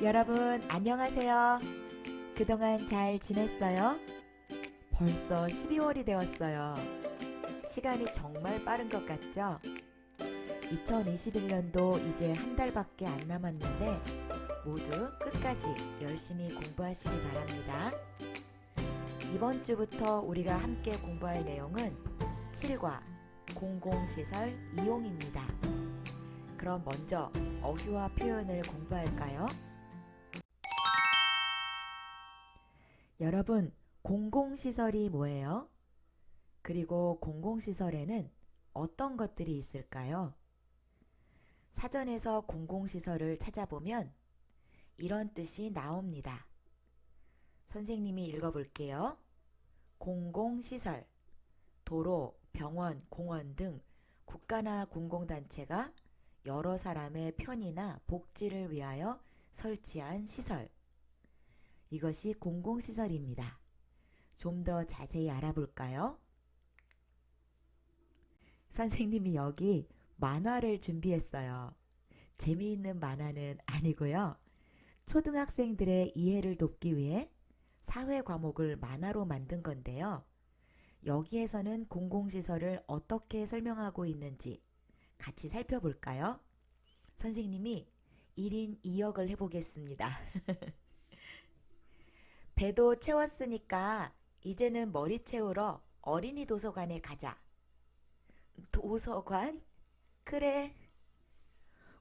여러분 안녕하세요. 그동안 잘 지냈어요? 벌써 12월이 되었어요. 시간이 정말 빠른 것 같죠? 2021년도 이제 한 달밖에 안 남았는데 모두 끝까지 열심히 공부하시기 바랍니다. 이번 주부터 우리가 함께 공부할 내용은 7과 공공시설 이용입니다. 그럼 먼저 어휘와 표현을 공부할까요? 여러분, 공공시설이 뭐예요? 그리고 공공시설에는 어떤 것들이 있을까요? 사전에서 공공시설을 찾아보면 이런 뜻이 나옵니다. 선생님이 읽어볼게요. 공공시설, 도로, 병원, 공원 등 국가나 공공단체가 여러 사람의 편의나 복지를 위하여 설치한 시설. 이것이 공공시설입니다. 좀 더 자세히 알아볼까요? 선생님이 여기 만화를 준비했어요. 재미있는 만화는 아니고요. 초등학생들의 이해를 돕기 위해 사회 과목을 만화로 만든 건데요. 여기에서는 공공시설을 어떻게 설명하고 있는지 같이 살펴볼까요? 선생님이 1인 2역을 해보겠습니다. 배도 채웠으니까 이제는 머리 채우러 어린이 도서관에 가자. 도서관? 그래.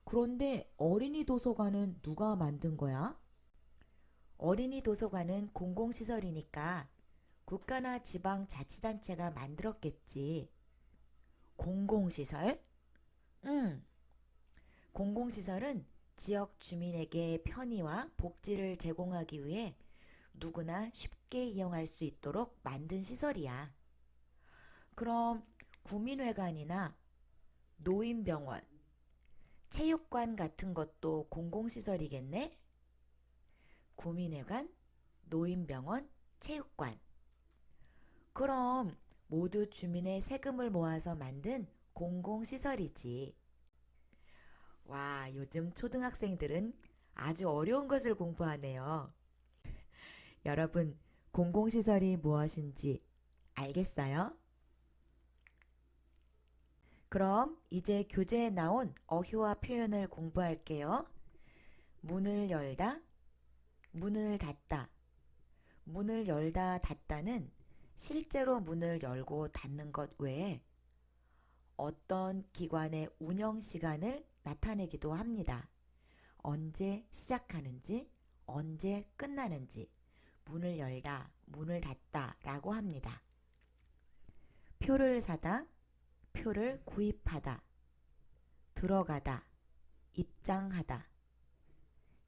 그런데 어린이 도서관은 누가 만든 거야? 어린이 도서관은 공공시설이니까 국가나 지방자치단체가 만들었겠지. 공공시설? 공공시설은 지역 주민에게 편의와 복지를 제공하기 위해 누구나 쉽게 이용할 수 있도록 만든 시설이야. 그럼 구민회관이나 노인병원, 체육관 같은 것도 공공시설이겠네? 구민회관, 노인병원, 체육관. 그럼 모두 주민의 세금을 모아서 만든 공공시설이지. 와, 요즘 초등학생들은 아주 어려운 것을 공부하네요. 여러분, 공공시설이 무엇인지 알겠어요? 그럼 이제 교재에 나온 어휘와 표현을 공부할게요. 문을 열다, 문을 닫다. 문을 열다 닫다는 실제로 문을 열고 닫는 것 외에 어떤 기관의 운영 시간을 나타내기도 합니다. 언제 시작하는지, 언제 끝나는지 문을 열다, 문을 닫다 라고 합니다. 표를 사다, 표를 구입하다, 들어가다, 입장하다,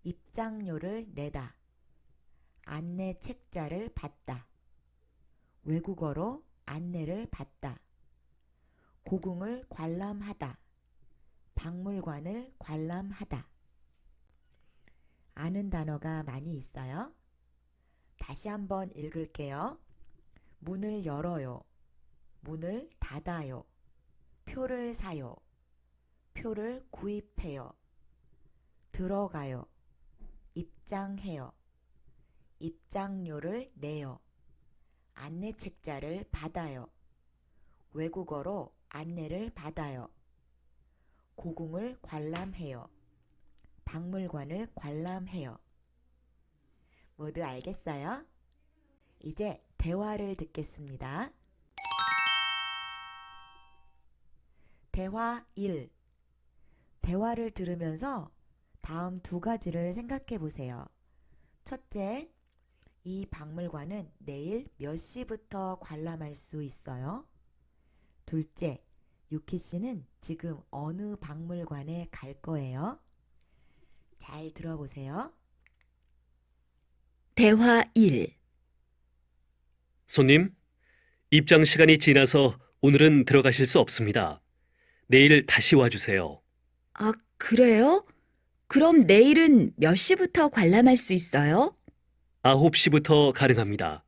입장료를 내다, 안내 책자를 받다, 외국어로 안내를 받다, 고궁을 관람하다, 박물관을 관람하다. 아는 단어가 많이 있어요? 다시 한번 읽을게요. 문을 열어요. 문을 닫아요. 표를 사요. 표를 구입해요. 들어가요. 입장해요. 입장료를 내요. 안내 책자를 받아요. 외국어로 안내를 받아요. 고궁을 관람해요. 박물관을 관람해요. 모두 알겠어요? 이제 대화를 듣겠습니다. 대화 1. 대화를 들으면서 다음 두 가지를 생각해 보세요. 첫째, 이 박물관은 내일 몇 시부터 관람할 수 있어요? 둘째, 유키 씨는 지금 어느 박물관에 갈 거예요? 잘 들어보세요. 대화 1. 손님, 입장 시간이 지나서 오늘은 들어가실 수 없습니다. 내일 다시 와주세요. 아, 그래요? 그럼 내일은 몇 시부터 관람할 수 있어요? 9시부터 가능합니다.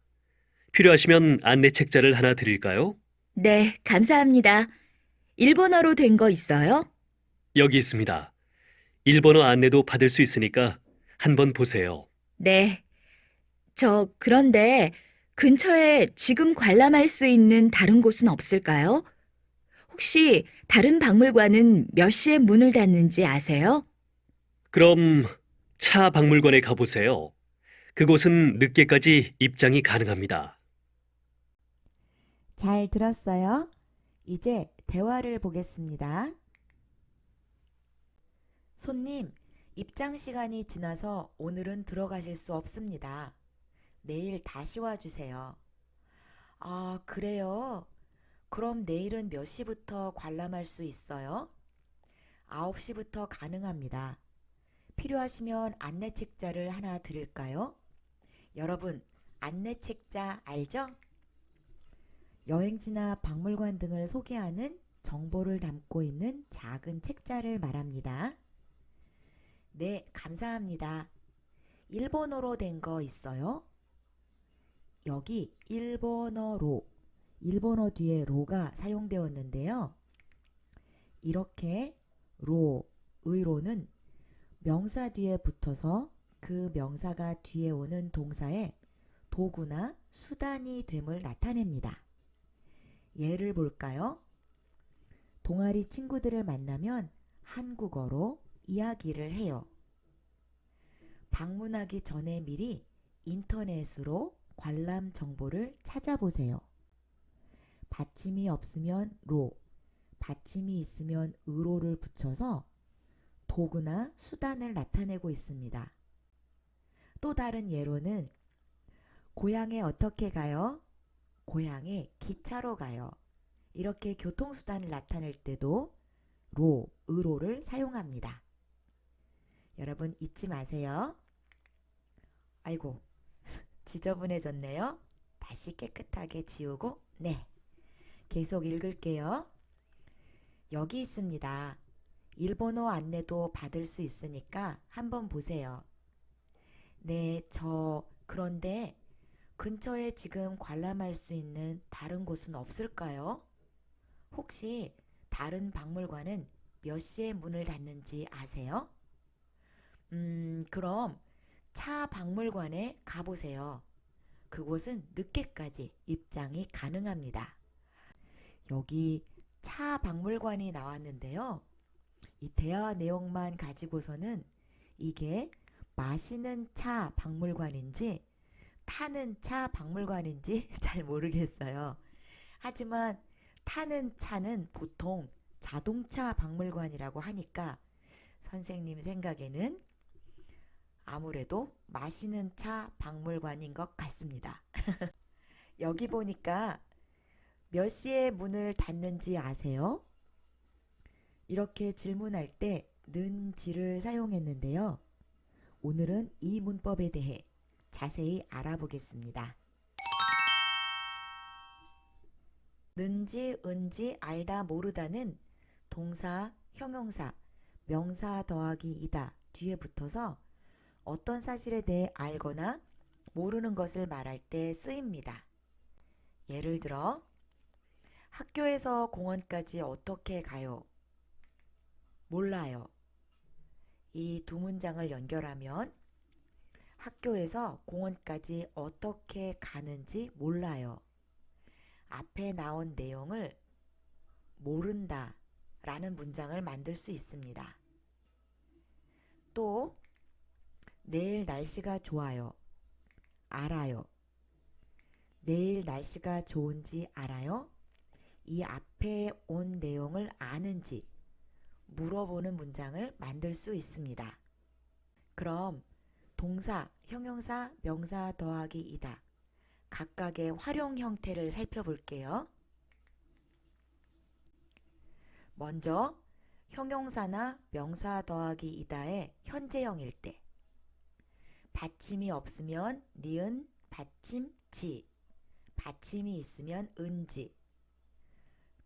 필요하시면 안내 책자를 하나 드릴까요? 네, 감사합니다. 일본어로 된 거 있어요? 여기 있습니다. 일본어 안내도 받을 수 있으니까 한번 보세요. 네. 그런데 근처에 지금 관람할 수 있는 다른 곳은 없을까요? 혹시 다른 박물관은 몇 시에 문을 닫는지 아세요? 그럼 차 박물관에 가보세요. 그곳은 늦게까지 입장이 가능합니다. 잘 들었어요? 이제 대화를 보겠습니다. 손님, 입장 시간이 지나서 오늘은 들어가실 수 없습니다. 내일 다시 와주세요. 아, 그래요? 그럼 내일은 몇 시부터 관람할 수 있어요? 9시부터 가능합니다. 필요하시면 안내 책자를 하나 드릴까요? 여러분, 안내 책자 알죠? 여행지나 박물관 등을 소개하는 정보를 담고 있는 작은 책자를 말합니다. 네, 감사합니다. 일본어로 된 거 있어요? 여기 일본어로, 일본어 뒤에 로가 사용되었는데요. 이렇게 의로는 명사 뒤에 붙어서 그 명사가 뒤에 오는 동사에 도구나 수단이 됨을 나타냅니다. 예를 볼까요? 동아리 친구들을 만나면 한국어로 이야기를 해요. 방문하기 전에 미리 인터넷으로 관람 정보를 찾아보세요. 받침이 없으면 받침이 있으면 의로를 붙여서 도구나 수단을 나타내고 있습니다. 또 다른 예로는 고향에 어떻게 가요? 고향에 기차로 가요. 이렇게 교통수단을 나타낼 때도 의로를 사용합니다. 여러분 잊지 마세요. 아이고, 지저분해졌네요. 다시 깨끗하게 지우고, 네. 계속 읽을게요. 여기 있습니다. 일본어 안내도 받을 수 있으니까 한번 보세요. 네, 그런데 근처에 지금 관람할 수 있는 다른 곳은 없을까요? 혹시 다른 박물관은 몇 시에 문을 닫는지 아세요? 그럼 차 박물관에 가보세요. 그곳은 늦게까지 입장이 가능합니다. 여기 차 박물관이 나왔는데요. 이 대화 내용만 가지고서는 이게 마시는 차 박물관인지 타는 차 박물관인지 잘 모르겠어요. 하지만 타는 차는 보통 자동차 박물관이라고 하니까 선생님 생각에는 아무래도 마시는 차 박물관인 것 같습니다. 여기 보니까 몇 시에 문을 닫는지 아세요? 이렇게 질문할 때 는지를 사용했는데요. 오늘은 이 문법에 대해 자세히 알아보겠습니다. 는지, 은지, 알다, 모르다는 동사, 형용사, 명사 더하기 이다 뒤에 붙어서 어떤 사실에 대해 알거나 모르는 것을 말할 때 쓰입니다. 예를 들어 학교에서 공원까지 어떻게 가요? 몰라요. 이 두 문장을 연결하면 학교에서 공원까지 어떻게 가는지 몰라요. 앞에 나온 내용을 모른다 라는 문장을 만들 수 있습니다. 또 내일 날씨가 좋아요. 알아요. 내일 날씨가 좋은지 알아요? 이 앞에 온 내용을 아는지 물어보는 문장을 만들 수 있습니다. 그럼 동사, 형용사, 명사 더하기 이다. 각각의 활용 형태를 살펴볼게요. 먼저 형용사나 명사 더하기 이다의 현재형일 때 받침이 없으면 니은, 받침, 지, 받침이 있으면 은지,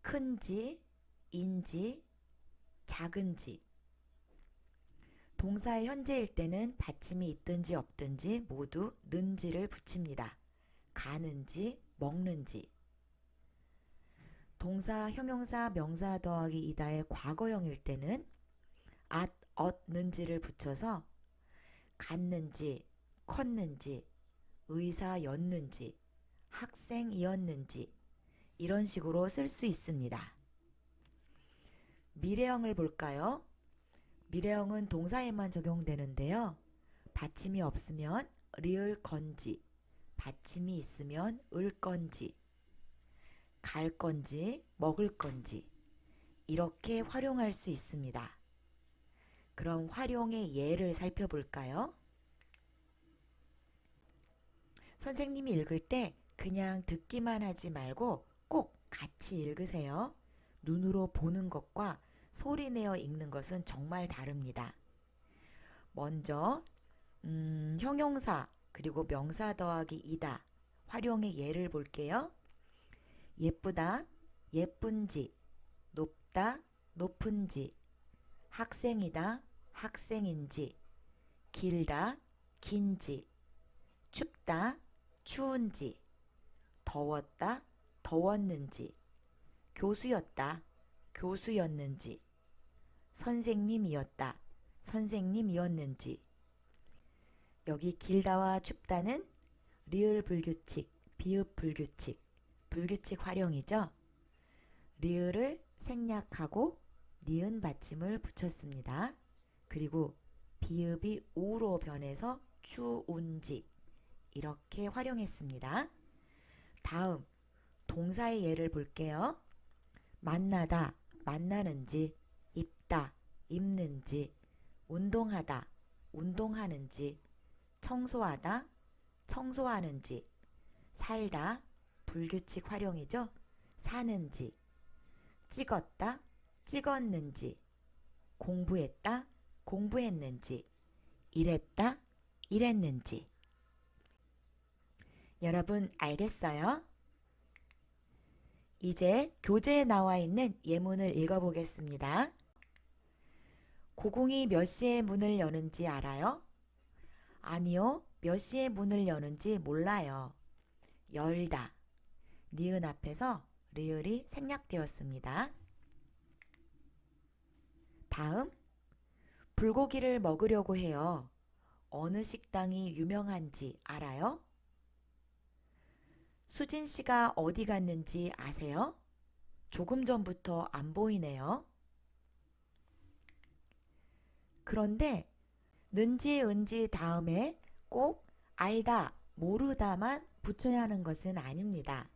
큰지, 인지, 작은지. 동사의 현재일 때는 받침이 있든지 없든지 모두 는지를 붙입니다. 가는지, 먹는지. 동사, 형용사, 명사 더하기 이다의 과거형일 때는 앗, 엇, 는지를 붙여서 갔는지, 컸는지, 의사였는지, 학생이었는지 이런 식으로 쓸 수 있습니다. 미래형을 볼까요? 미래형은 동사에만 적용되는데요. 받침이 없으면 리을 건지, 받침이 있으면 을 건지, 갈 건지, 먹을 건지 이렇게 활용할 수 있습니다. 그럼 활용의 예를 살펴볼까요? 선생님이 읽을 때 그냥 듣기만 하지 말고 꼭 같이 읽으세요. 눈으로 보는 것과 소리내어 읽는 것은 정말 다릅니다. 먼저 형용사 그리고 명사 더하기 이다 활용의 예를 볼게요. 예쁘다, 예쁜지, 높다, 높은지, 학생이다, 학생인지, 길다, 긴지, 춥다, 추운지, 더웠다, 더웠는지, 교수였다, 교수였는지, 선생님이었다, 선생님이었는지. 여기 길다와 춥다는 리을 불규칙, 비읍 불규칙, 불규칙 활용이죠. 리을을 생략하고 니은 받침을 붙였습니다. 그리고 비읍이 우로 변해서 추운지 이렇게 활용했습니다. 다음 동사의 예를 볼게요. 만나다, 만나는지, 입다, 입는지, 운동하다, 운동하는지, 청소하다, 청소하는지, 살다, 불규칙 활용이죠. 사는지, 찍었다, 찍었는지, 공부했다, 공부했는지, 일했다, 일했는지. 여러분 알겠어요? 이제 교재에 나와 있는 예문을 읽어보겠습니다. 고궁이 몇 시에 문을 여는지 알아요? 아니요, 몇 시에 문을 여는지 몰라요. 열다. 니은 앞에서 리을이 생략되었습니다. 다음, 불고기를 먹으려고 해요. 어느 식당이 유명한지 알아요? 수진 씨가 어디 갔는지 아세요? 조금 전부터 안 보이네요. 그런데 는지 은지 다음에 꼭 알다, 모르다만 붙여야 하는 것은 아닙니다.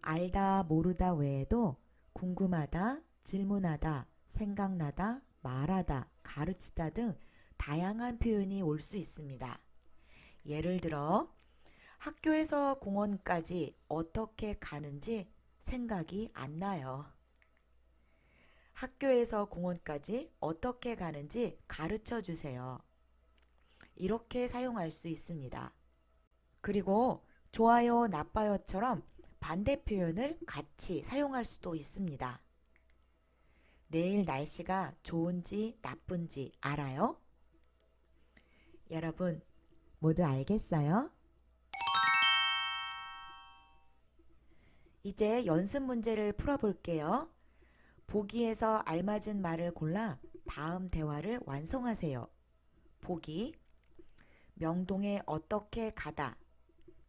알다, 모르다 외에도 궁금하다, 질문하다, 생각나다, 말하다, 가르치다 등 다양한 표현이 올 수 있습니다. 예를 들어 학교에서 공원까지 어떻게 가는지 생각이 안 나요. 학교에서 공원까지 어떻게 가는지 가르쳐 주세요. 이렇게 사용할 수 있습니다. 그리고 좋아요, 나빠요처럼 반대 표현을 같이 사용할 수도 있습니다. 내일 날씨가 좋은지 나쁜지 알아요? 여러분 모두 알겠어요? 이제 연습 문제를 풀어볼게요. 보기에서 알맞은 말을 골라 다음 대화를 완성하세요. 보기, 명동에 어떻게 가다.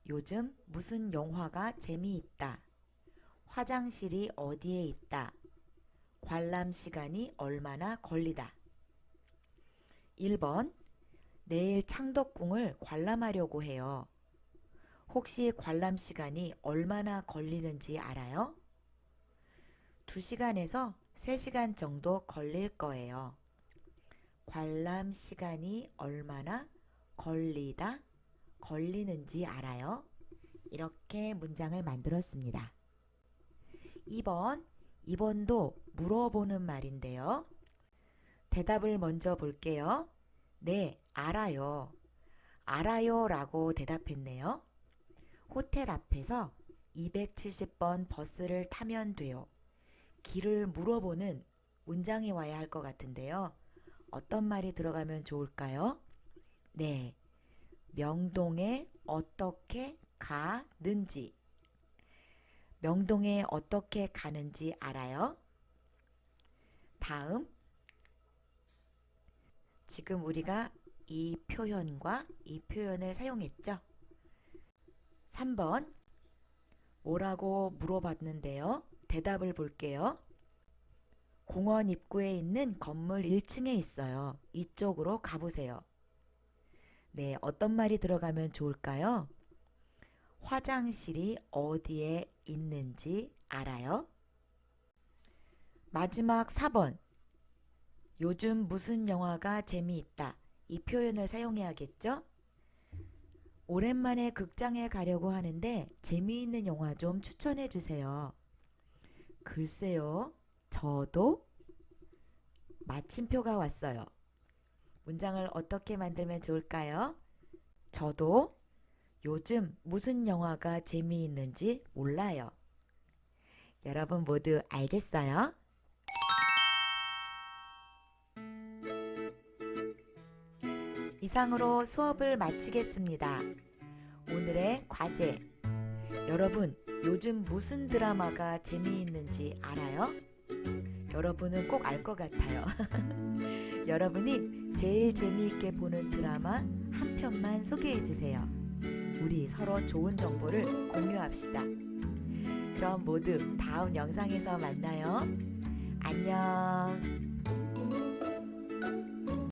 요즘 무슨 영화가 재미있다. 화장실이 어디에 있다. 관람 시간이 얼마나 걸리다. 1번, 내일 창덕궁을 관람하려고 해요. 혹시 관람 시간이 얼마나 걸리는지 알아요? 2시간에서 3시간 정도 걸릴 거예요. 관람 시간이 얼마나 걸리다, 걸리는지 알아요? 이렇게 문장을 만들었습니다. 2번도 물어보는 말인데요. 대답을 먼저 볼게요. 네, 알아요. 알아요 라고 대답했네요. 호텔 앞에서 270번 버스를 타면 돼요. 길을 물어보는 문장이 와야 할 것 같은데요. 어떤 말이 들어가면 좋을까요? 네, 명동에 어떻게 가는지. 명동에 어떻게 가는지 알아요? 다음, 지금 우리가 이 표현과 이 표현을 사용했죠. 3번 뭐라고 물어봤는데요. 대답을 볼게요. 공원 입구에 있는 건물 1층에 있어요. 이쪽으로 가보세요. 네, 어떤 말이 들어가면 좋을까요? 화장실이 어디에 있는지 알아요? 마지막 4번. 요즘 무슨 영화가 재미있다. 이 표현을 사용해야겠죠? 오랜만에 극장에 가려고 하는데 재미있는 영화 좀 추천해 주세요. 글쎄요, 저도 마침표가 왔어요. 문장을 어떻게 만들면 좋을까요? 저도 요즘 무슨 영화가 재미있는지 몰라요. 여러분 모두 알겠어요? 이상으로 수업을 마치겠습니다. 오늘의 과제. 여러분, 요즘 무슨 드라마가 재미있는지 알아요? 여러분은 꼭 알 것 같아요. 여러분이 제일 재미있게 보는 드라마 한 편만 소개해 주세요. 우리 서로 좋은 정보를 공유합시다. 그럼 모두 다음 영상에서 만나요. 안녕.